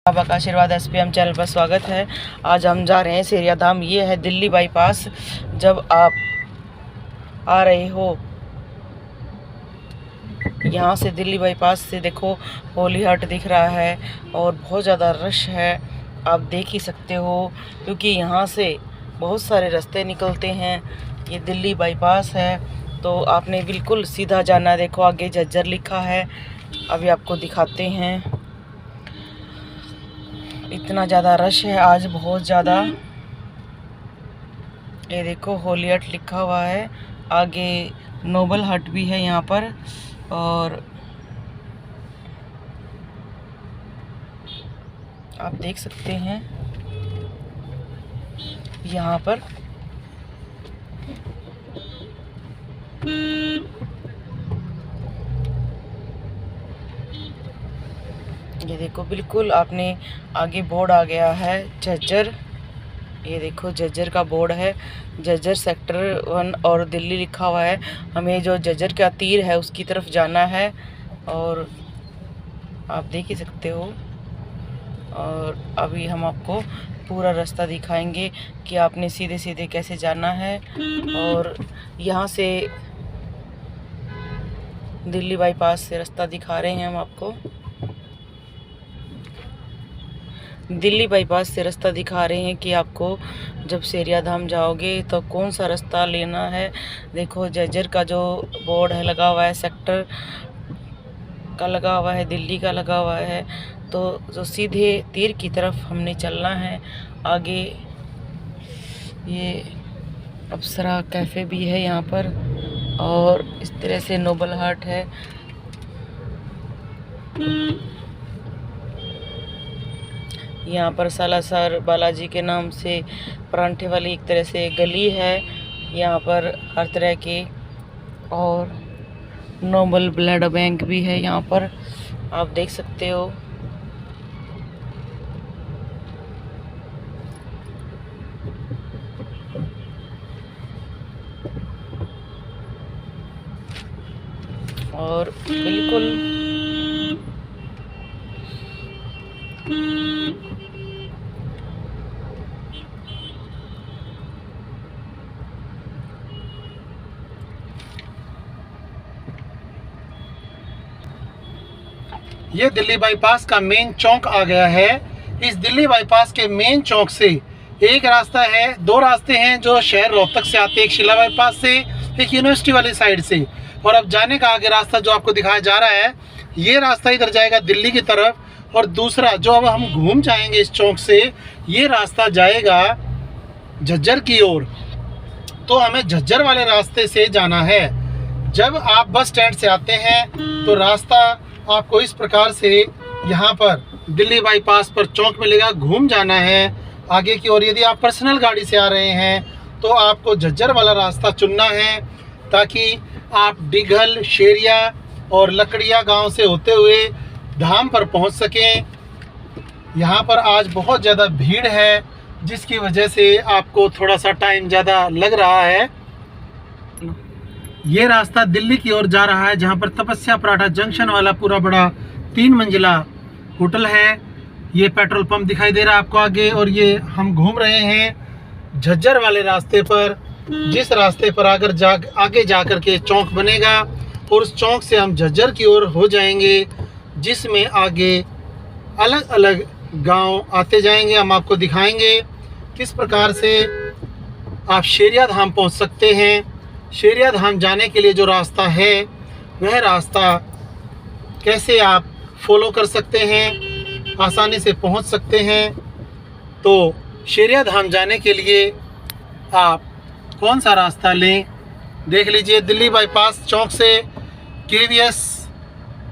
बाबा का आशीर्वाद SPM channel पर स्वागत है। आज हम जा रहे हैं सेरिया धाम। ये है दिल्ली बाईपास। जब आप आ रहे हो यहाँ से दिल्ली बाईपास से देखो होली हाट दिख रहा है और बहुत ज़्यादा रश है, आप देख ही सकते हो, क्योंकि यहाँ से बहुत सारे रास्ते निकलते हैं। ये दिल्ली बाईपास है तो आपने बिल्कुल सीधा जाना। देखो आगे झज्जर लिखा है, अभी आपको दिखाते हैं। इतना ज़्यादा रश है आज, बहुत ज़्यादा। ये देखो होली हट लिखा हुआ है, आगे नोबल हट भी है यहाँ पर। और आप देख सकते हैं यहाँ पर ये देखो बिल्कुल आपने आगे बोर्ड आ गया है झज्जर। ये देखो झज्जर का बोर्ड है, झज्जर सेक्टर 1 और दिल्ली लिखा हुआ है। हमें जो झज्जर का तीर है उसकी तरफ जाना है और आप देख ही सकते हो। और अभी हम आपको पूरा रास्ता दिखाएंगे कि आपने सीधे सीधे कैसे जाना है। और यहाँ से दिल्ली बाईपास से रास्ता दिखा रहे हैं हम आपको। दिल्ली बाईपास से रास्ता दिखा रहे हैं कि आपको जब सेरिया धाम जाओगे तो कौन सा रास्ता लेना है। देखो झज्जर का जो बोर्ड है लगा हुआ है, सेक्टर का लगा हुआ है, दिल्ली का लगा हुआ है। तो जो सीधे तीर की तरफ हमने चलना है। आगे ये अप्सरा कैफ़े भी है यहाँ पर और इस तरह से नोबल हाट है। यहाँ पर सालासर बालाजी के नाम से परांठे वाली एक तरह से गली है यहाँ पर हर तरह के। और नोबल ब्लड बैंक भी है यहाँ पर, आप देख सकते हो। और बिल्कुल ये दिल्ली बाईपास का मेन चौक आ गया है। इस दिल्ली बाईपास के मेन चौक से एक रास्ता है, दो रास्ते हैं जो शहर रोहतक से आते हैं, एक शिला बाईपास से, एक यूनिवर्सिटी वाली साइड से। और अब जाने का आगे रास्ता जो आपको दिखाया जा रहा है, ये रास्ता इधर जाएगा दिल्ली की तरफ। और दूसरा जो अब हम घूम जाएंगे इस चौक से, ये रास्ता जाएगा झज्जर की ओर। तो हमें झज्जर वाले रास्ते से जाना है। जब आप बस स्टैंड से आते हैं तो रास्ता आपको इस प्रकार से यहाँ पर दिल्ली बाईपास पर चौक मिलेगा, घूम जाना है आगे की ओर। यदि आप पर्सनल गाड़ी से आ रहे हैं तो आपको झज्जर वाला रास्ता चुनना है, ताकि आप डिघल, शेरिया और लकड़िया गांव से होते हुए धाम पर पहुंच सकें। यहाँ पर आज बहुत ज़्यादा भीड़ है, जिसकी वजह से आपको थोड़ा सा टाइम ज़्यादा लग रहा है। ये रास्ता दिल्ली की ओर जा रहा है, जहाँ पर तपस्या पराठा जंक्शन वाला पूरा बड़ा 3 मंजिला होटल है। ये पेट्रोल पंप दिखाई दे रहा है आपको आगे। और ये हम घूम रहे हैं झज्जर वाले रास्ते पर, जिस रास्ते पर आगे जाकर के चौक बनेगा और उस चौक से हम झज्जर की ओर हो जाएंगे, जिसमें आगे अलग अलग गांव आते जाएंगे। हम आपको दिखाएंगे किस प्रकार से आप शेरिया धाम पहुंच सकते हैं। शेरिया धाम जाने के लिए जो रास्ता है, वह रास्ता कैसे आप फॉलो कर सकते हैं, आसानी से पहुंच सकते हैं। तो शेरिया धाम जाने के लिए आप कौन सा रास्ता लें, देख लीजिए। दिल्ली बाईपास चौक से KVS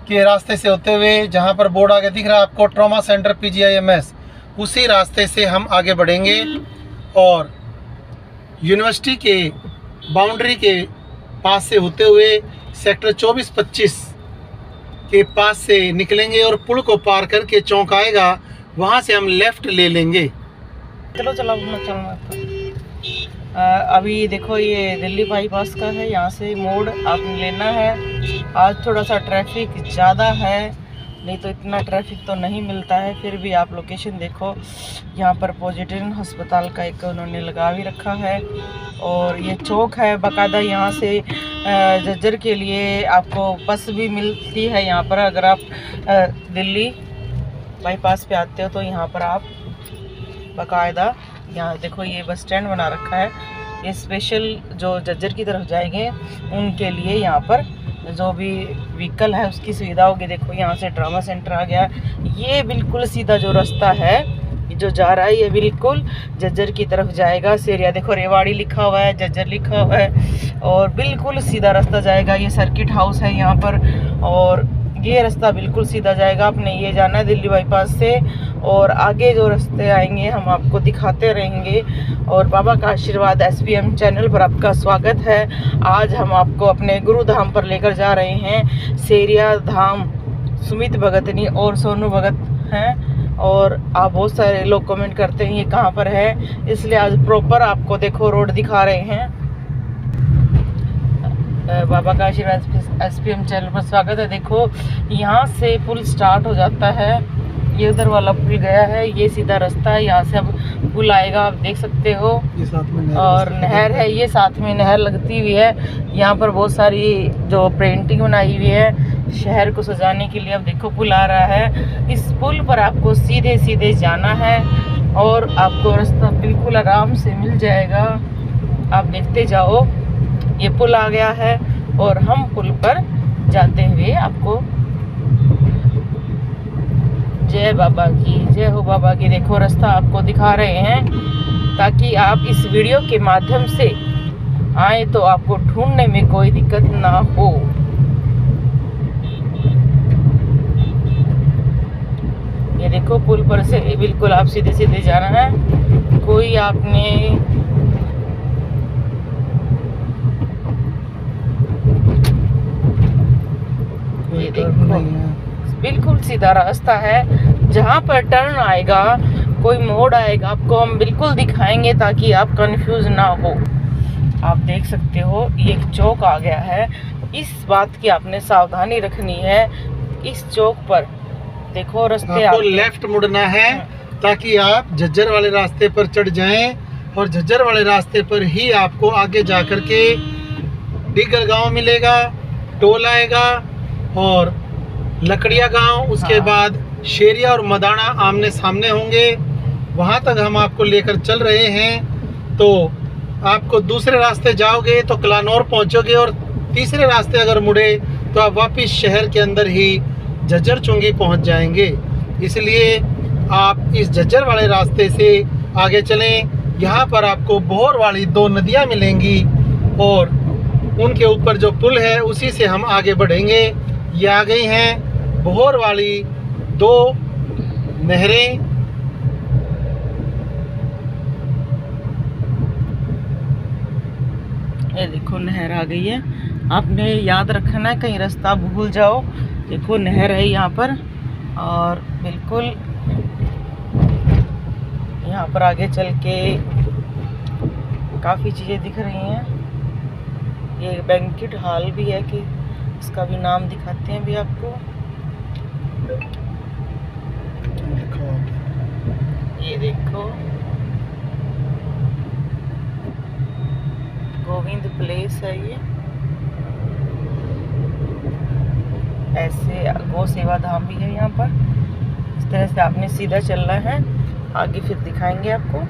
के रास्ते से होते हुए, जहां पर बोर्ड आगे दिख रहा है आपको, ट्रॉमा सेंटर PGIMS, उसी रास्ते से हम आगे बढ़ेंगे और यूनिवर्सिटी के बाउंड्री के पास से होते हुए सेक्टर 24-25 के पास से निकलेंगे और पुल को पार करके चौक आएगा, वहां से हम लेफ्ट ले लेंगे। चलो चलना। अभी देखो ये दिल्ली बाईपास का है, यहाँ से मोड़ आपने लेना है। आज थोड़ा सा ट्रैफिक ज़्यादा है नहीं तो इतना ट्रैफिक तो नहीं मिलता है। फिर भी आप लोकेशन देखो, यहाँ पर पॉजिटिव अस्पताल का एक उन्होंने लगा भी रखा है। और ये चौक है बाकायदा, यहाँ से झज्जर के लिए आपको बस भी मिलती है। यहाँ पर अगर आप दिल्ली बाईपास पे आते हो तो यहाँ पर आप बाकायदा, यहाँ देखो ये बस स्टैंड बना रखा है, ये स्पेशल जो झज्जर की तरफ जाएंगे उनके लिए यहाँ पर जो भी व्हीकल है उसकी सुविधा होगी। देखो यहाँ से ड्रामा सेंटर आ गया, ये बिल्कुल सीधा जो रास्ता है जो जा रहा है ये बिल्कुल झज्जर की तरफ जाएगा। सेरिया देखो रेवाड़ी लिखा हुआ है, झज्जर लिखा हुआ है और बिल्कुल सीधा रास्ता जाएगा। ये सर्किट हाउस है यहाँ पर और ये रास्ता बिल्कुल सीधा जाएगा। आपने ये जाना है दिल्ली बाईपास से और आगे जो रास्ते आएंगे हम आपको दिखाते रहेंगे। और बाबा का आशीर्वाद SPM चैनल पर आपका स्वागत है। आज हम आपको अपने गुरु धाम पर लेकर जा रहे हैं। सेरिया धाम सुमित भगतनी और सोनू भगत हैं और आप बहुत सारे लोग कमेंट करते हैं ये कहाँ पर है, इसलिए आज प्रॉपर आपको देखो रोड दिखा रहे हैं। बाबा का आशीर्वाद SPM चैनल पर स्वागत है। देखो यहाँ से पुल स्टार्ट हो जाता है, ये उधर वाला पुल गया है, ये सीधा रास्ता है, यहाँ से अब पुल आएगा, आप देख सकते हो। ये साथ में और नहर है, ये साथ में नहर लगती हुई है। यहाँ पर बहुत सारी जो पेंटिंग बनाई हुई है शहर को सजाने के लिए। अब देखो पुल आ रहा है, इस पुल पर आपको सीधे सीधे जाना है और आपको रास्ता बिल्कुल आराम से मिल जाएगा। आप देखते जाओ, ये पुल आ गया है और हम पुल पर जाते हुए आपको जय बाबा की, जय हो बाबा की, देखो रास्ता आपको दिखा रहे हैं ताकि आप इस वीडियो के माध्यम से आए तो आपको ढूंढने में कोई दिक्कत ना हो। ये देखो पुल पर से बिल्कुल आप सीधे सीधे जाना है, कोई आपने ये देखो बिल्कुल सीधा रास्ता है। जहाँ पर टर्न आएगा कोई मोड़ आएगा आपको हम बिल्कुल दिखाएंगे ताकि आप कंफ्यूज ना हो। आप देख सकते हो ये एक चौक आ गया है, इस बात की आपने सावधानी रखनी है। इस चौक पर देखो रास्ते आपको लेफ्ट मुड़ना है ताकि आप झज्जर वाले रास्ते पर चढ़ जाएं और झज्जर वाले रास्ते पर ही आपको आगे जा कर के डिगर गांव मिलेगा, टोल आएगा और लकड़िया गांव, उसके बाद शेरिया और मदाना आमने सामने होंगे। वहां तक हम आपको लेकर चल रहे हैं। तो आपको दूसरे रास्ते जाओगे तो कलानौर पहुंचोगे और तीसरे रास्ते अगर मुड़े तो आप वापस शहर के अंदर ही झज्जर चुंगी पहुंच जाएंगे। इसलिए आप इस झज्जर वाले रास्ते से आगे चलें। यहाँ पर आपको बोहर वाली 2 नदियाँ मिलेंगी और उनके ऊपर जो पुल है उसी से हम आगे बढ़ेंगे। ये आ गई हैं बोहर वाली 2 नहरें। ये देखो नहर आ गई है, आपने याद रखना है कहीं रास्ता भूल जाओ। देखो नहर है यहाँ पर और बिल्कुल यहाँ पर आगे चल के काफ़ी चीज़ें दिख रही हैं। ये बैंक्वेट हॉल भी है कि इसका भी नाम दिखाते हैं भी आपको। ये देखो गोविंद प्लेस है ये, ऐसे गौ सेवा धाम भी है यहाँ पर। इस तरह से आपने सीधा चलना है, आगे फिर दिखाएंगे आपको।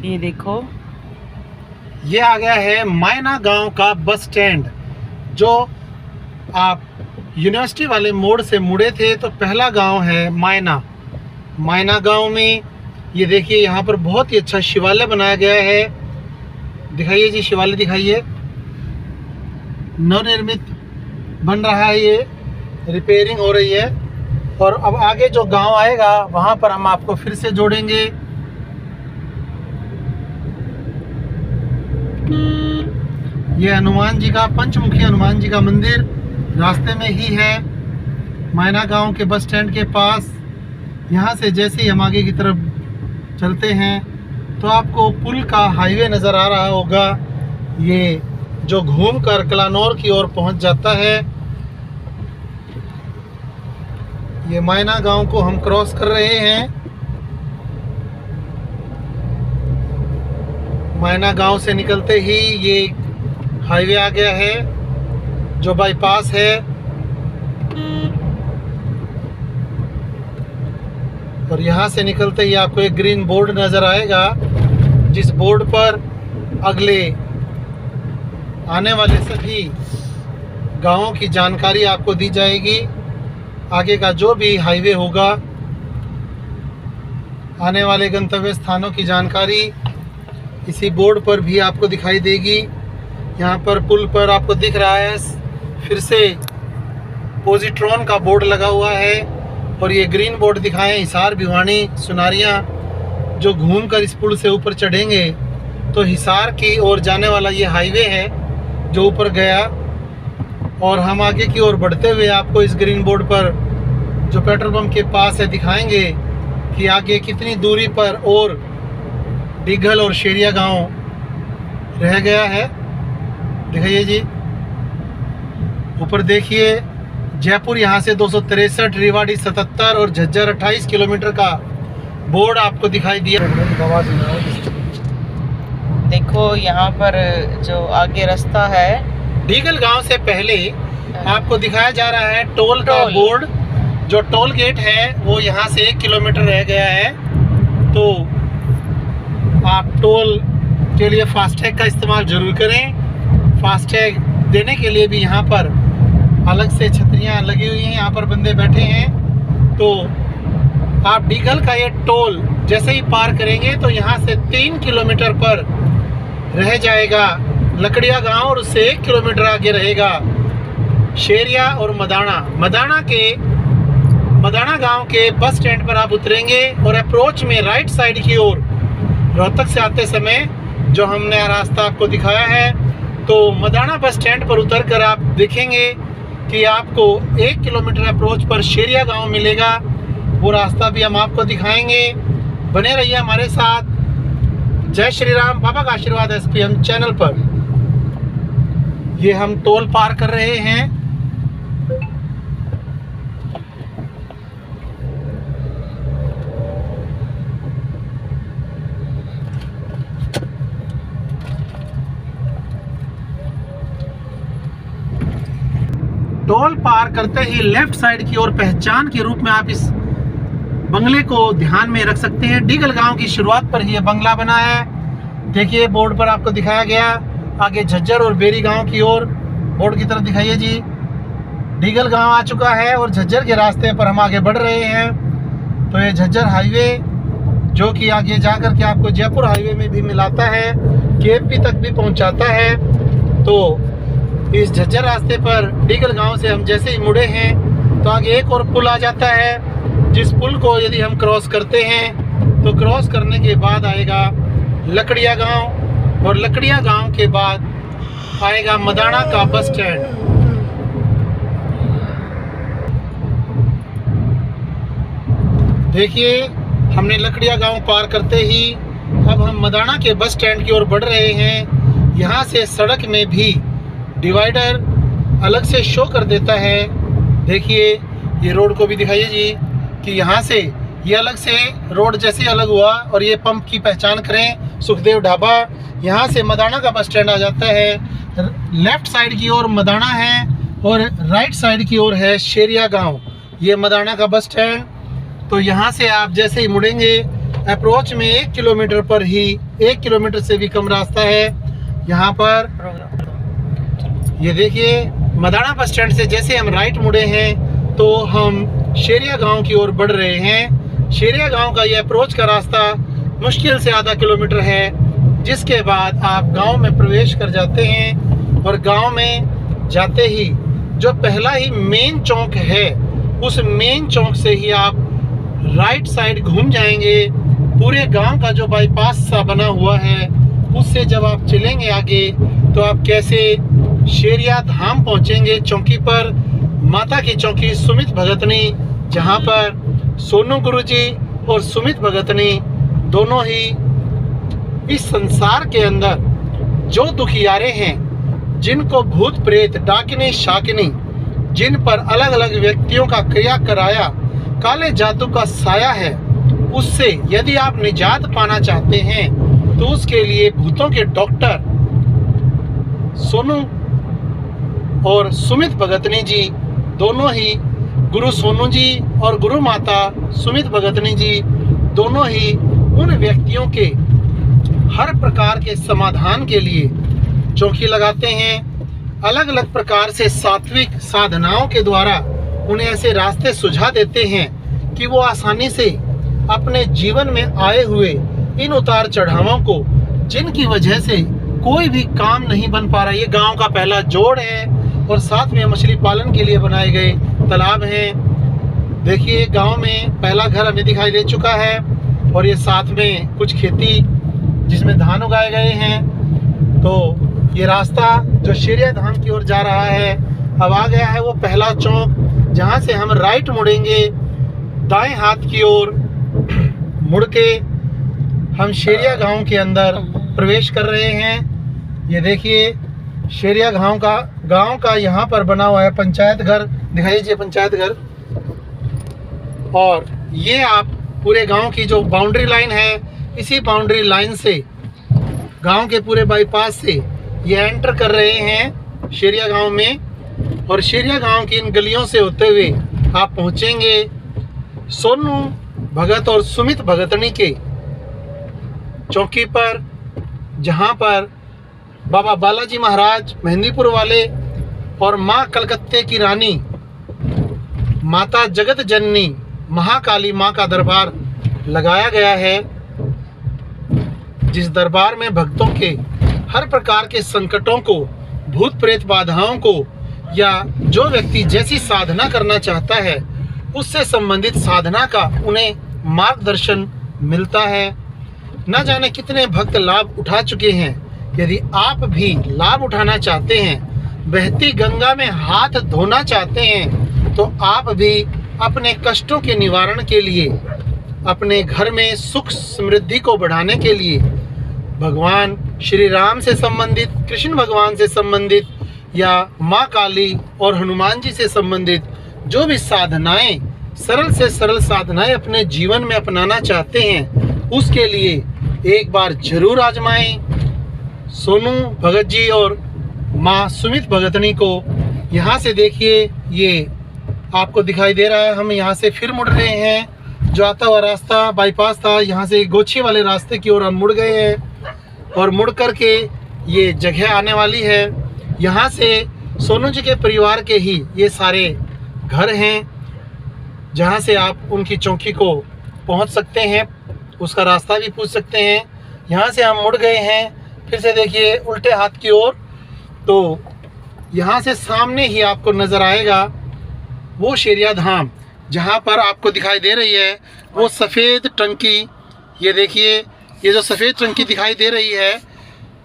ये देखो ये आ गया है मायना गांव का बस स्टैंड। जो आप यूनिवर्सिटी वाले मोड़ से मुड़े थे तो पहला गांव है मायना। मायना गांव में ये देखिए यहाँ पर बहुत ही अच्छा शिवालय बनाया गया है। दिखाइए जी, शिवालय दिखाइए, नवनिर्मित बन रहा है, ये रिपेयरिंग हो रही है। और अब आगे जो गांव आएगा वहाँ पर हम आपको फिर से जोड़ेंगे। ये हनुमान जी का, पंचमुखी हनुमान जी का मंदिर रास्ते में ही है, मायना गांव के बस स्टैंड के पास। यहाँ से जैसे ही हम आगे की तरफ चलते हैं तो आपको पुल का हाईवे नज़र आ रहा होगा, ये जो घूमकर कलानौर की ओर पहुँच जाता है। ये मायना गांव को हम क्रॉस कर रहे हैं। मायना गांव से निकलते ही ये हाईवे आ गया है जो बाईपास है। और यहाँ से निकलते ही आपको एक ग्रीन बोर्ड नज़र आएगा, जिस बोर्ड पर अगले आने वाले सभी गांवों की जानकारी आपको दी जाएगी। आगे का जो भी हाईवे होगा, आने वाले गंतव्य स्थानों की जानकारी इसी बोर्ड पर भी आपको दिखाई देगी। यहाँ पर पुल पर आपको दिख रहा है फिर से पोजिट्रॉन का बोर्ड लगा हुआ है। और ये ग्रीन बोर्ड दिखाएं हिसार, भिवानी, सुनारिया, जो घूमकर इस पुल से ऊपर चढ़ेंगे तो हिसार की ओर जाने वाला ये हाईवे है जो ऊपर गया। और हम आगे की ओर बढ़ते हुए आपको इस ग्रीन बोर्ड पर जो पेट्रोल पंप के पास है दिखाएंगे कि आगे कितनी दूरी पर और डिघल और शेरिया गांव रह गया है। दिखाइए जी, ऊपर देखिए जयपुर यहाँ से 263, रेवाड़ी 77 और झज्जर 28 किलोमीटर का बोर्ड आपको दिखाई दिया। देखो यहाँ पर जो आगे रास्ता है, डीगल गांव से पहले आपको दिखाया जा रहा है टोल का बोर्ड। जो टोल गेट है वो यहाँ से 1 किलोमीटर रह गया है। तो आप टोल के लिए फास्टैग का इस्तेमाल जरूर करें। फास्टैग देने के लिए भी यहाँ पर अलग से छतरियाँ लगी हुई हैं, यहाँ पर बंदे बैठे हैं। तो आप डीगल का ये टोल जैसे ही पार करेंगे तो यहाँ से 3 किलोमीटर पर रह जाएगा लकड़िया गांव और उससे 1 किलोमीटर आगे रहेगा शेरिया और मदाना। मदाना गांव के बस स्टैंड पर आप उतरेंगे और अप्रोच में राइट साइड की ओर रोहतक से आते समय जो हमने रास्ता आपको दिखाया है, तो मदाना बस स्टैंड पर उतरकर आप देखेंगे कि आपको 1 किलोमीटर अप्रोच पर शेरिया गांव मिलेगा। वो रास्ता भी हम आपको दिखाएंगे। बने रहिए हमारे साथ। जय श्री राम, बाबा का आशीर्वाद SPM चैनल पर। ये हम टोल पार कर रहे हैं। टोल पार करते ही लेफ्ट साइड की ओर पहचान के रूप में आप इस बंगले को ध्यान में रख सकते हैं। डीगल गांव की शुरुआत पर ही यह बंगला बना है। देखिए बोर्ड पर आपको दिखाया गया। आगे झज्जर और बेरी गांव की ओर बोर्ड की तरफ दिखाइए जी। डीगल गांव आ चुका है और झज्जर के रास्ते पर हम आगे बढ़ रहे हैं। तो ये झज्जर हाईवे जो कि आगे जाकर के आपको जयपुर हाईवे में भी मिलाता है, KFP तक भी पहुंचाता है। तो इस झज्जर रास्ते पर डीगल गांव से हम जैसे ही मुड़े हैं तो आगे एक और पुल आ जाता है, जिस पुल को यदि हम क्रॉस करते हैं तो क्रॉस करने के बाद आएगा लकड़िया गांव और लकड़िया गांव के बाद आएगा मदाना का बस स्टैंड। देखिए हमने लकड़िया गांव पार करते ही अब हम मदाना के बस स्टैंड की ओर बढ़ रहे हैं। यहाँ से सड़क में भी डिवाइडर अलग से शो कर देता है। देखिए ये रोड को भी दिखाइए जी कि यहाँ से ये अलग से रोड जैसे अलग हुआ। और ये पंप की पहचान करें, सुखदेव ढाबा। यहाँ से मदाना का बस स्टैंड आ जाता है। लेफ्ट साइड की ओर मदाना है और राइट साइड की ओर है शेरिया गांव। ये मदाना का बस स्टैंड। तो यहाँ से आप जैसे ही मुड़ेंगे अप्रोच में 1 किलोमीटर पर ही 1 किलोमीटर से भी कम रास्ता है। यहाँ पर ये देखिए मदाना बस स्टैंड से जैसे हम राइट मुड़े हैं तो हम शेरिया गांव की ओर बढ़ रहे हैं। शेरिया गांव का ये अप्रोच का रास्ता मुश्किल से आधा किलोमीटर है, जिसके बाद आप गांव में प्रवेश कर जाते हैं। और गांव में जाते ही जो पहला ही मेन चौक है, उस मेन चौक से ही आप राइट साइड घूम जाएंगे। पूरे गांव का जो बाईपास सा बना हुआ है उससे जब आप चलेंगे आगे तो आप कैसे शेरिया धाम पहुंचेंगे। चौकी पर माता की चौकी सुमित भगतनी, जहां पर सोनू गुरुजी और सुमित भगतनी दोनों ही इस संसार के अंदर जो दुखियारे हैं, जिनको भूत प्रेत डाकिनी शाकिनी जिन पर अलग अलग व्यक्तियों का क्रिया कराया काले जादू का साया है, उससे यदि आप निजात पाना चाहते हैं तो उसके लिए भूतों के डॉक्टर सोनू और सुमित भगतनी जी, दोनों ही गुरु सोनू जी और गुरु माता सुमित भगतनी जी, दोनों ही उन व्यक्तियों के हर प्रकार के समाधान के लिए चौकी लगाते हैं। अलग अलग प्रकार से सात्विक साधनाओं के द्वारा उन्हें ऐसे रास्ते सुझा देते हैं कि वो आसानी से अपने जीवन में आए हुए इन उतार चढ़ावों को, जिनकी वजह से कोई भी काम नहीं बन पा रहा। ये गांव का पहला जोड़ है और साथ में मछली पालन के लिए बनाए गए तालाब हैं। देखिए गांव में पहला घर हमें दिखाई दे चुका है और ये साथ में कुछ खेती जिसमें धान उगाए गए हैं। तो ये रास्ता जो शेरिया धाम की ओर जा रहा है, अब आ गया है वो पहला चौक, जहाँ से हम राइट मुड़ेंगे दाएं हाथ की ओर मुड़ के हम शेरिया गांव के अंदर प्रवेश कर रहे हैं। ये देखिए शेरिया गांव का यहाँ पर बना हुआ है पंचायत घर, दिखाई दीजिए पंचायत घर। और ये आप पूरे गांव की जो बाउंड्री लाइन है, इसी बाउंड्री लाइन से गांव के पूरे बाईपास से ये एंटर कर रहे हैं शेरिया गांव में। और शेरिया गांव की इन गलियों से होते हुए आप पहुंचेंगे सोनू भगत और सुमित भगतनी के चौकी पर, जहां पर बाबा बालाजी महाराज मेहंदीपुर वाले और माँ कलकत्ते की रानी माता जगत जननी महाकाली माँ का दरबार लगाया गया है, जिस दरबार में भक्तों के हर प्रकार के संकटों को, भूत प्रेत बाधाओं को, या जो व्यक्ति जैसी साधना करना चाहता है उससे संबंधित साधना का उन्हें मार्गदर्शन मिलता है। न जाने कितने भक्त लाभ उठा चुके हैं। यदि आप भी लाभ उठाना चाहते हैं, बहती गंगा में हाथ धोना चाहते हैं, तो आप भी अपने कष्टों के निवारण के लिए, अपने घर में सुख समृद्धि को बढ़ाने के लिए भगवान श्री राम से संबंधित, कृष्ण भगवान से संबंधित या माँ काली और हनुमान जी से संबंधित जो भी साधनाएं, सरल से सरल साधनाएं अपने जीवन में अपनाना चाहते हैं, उसके लिए एक बार जरूर आजमाएं। सोनू भगत जी और माँ सुमित भगतनी को यहाँ से देखिए, ये आपको दिखाई दे रहा है। हम यहाँ से फिर मुड़ रहे हैं। जो आता हुआ रास्ता बाईपास था, यहाँ से गोछी वाले रास्ते की ओर हम मुड़ गए हैं और मुड़ कर के ये जगह आने वाली है। यहाँ से सोनू जी के परिवार के ही ये सारे घर हैं, जहाँ से आप उनकी चौकी को पहुँच सकते हैं, उसका रास्ता भी पूछ सकते हैं। यहाँ से हम मुड़ गए हैं फिर से देखिए उल्टे हाथ की ओर, तो यहाँ से सामने ही आपको नज़र आएगा वो शेरिया धाम, जहाँ पर आपको दिखाई दे रही है वो सफ़ेद टंकी। ये देखिए, ये जो सफ़ेद टंकी दिखाई दे रही है,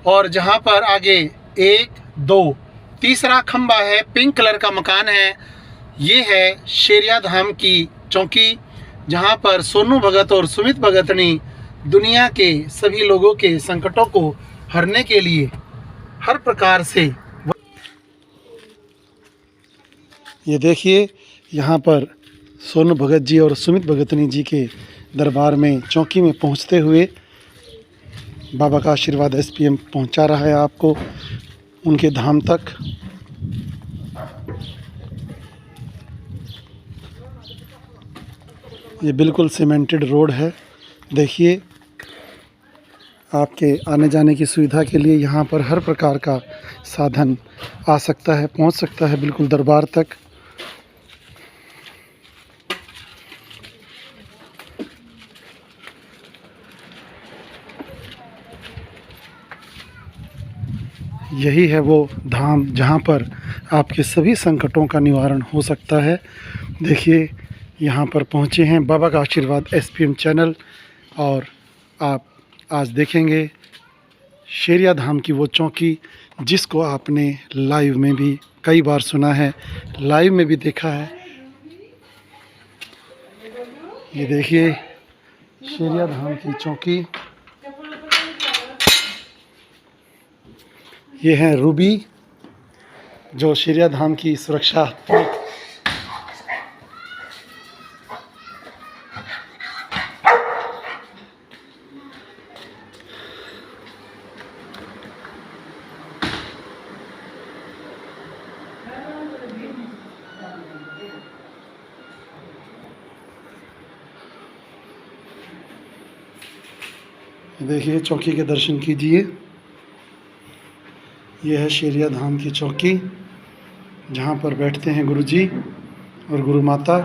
और जहाँ पर आगे 1 2 तीसरा खंबा है, पिंक कलर का मकान है। ये है शेरिया धाम की चौकी, जहाँ पर सोनू भगत और सुमित भगतनी दुनिया के सभी लोगों के संकटों को हरने के लिए हर प्रकार से। ये देखिए यहाँ पर सोनू भगत जी और सुमित भगतनी जी के दरबार में चौकी में पहुँचते हुए बाबा का आशीर्वाद एसपीएम पहुँचा रहा है आपको उनके धाम तक। ये बिल्कुल सीमेंटेड रोड है। देखिए, आपके आने जाने की सुविधा के लिए यहाँ पर हर प्रकार का साधन आ सकता है, पहुँच सकता है बिल्कुल दरबार तक। यही है वो धाम जहाँ पर आपके सभी संकटों का निवारण हो सकता है। देखिए, यहाँ पर पहुँचे हैं बाबा का आशीर्वाद एसपीएम चैनल, और आप आज देखेंगे शेरिया धाम की वो चौकी जिसको आपने लाइव में भी कई बार सुना है, लाइव में भी देखा है। ये देखिए शेरिया धाम की चौकी। ये है रूबी, जो शेरिया धाम की सुरक्षा देखिए चौकी के दर्शन कीजिए। यह है शेरिया धाम की चौकी, जहाँ पर बैठते हैं गुरुजी और गुरु माता।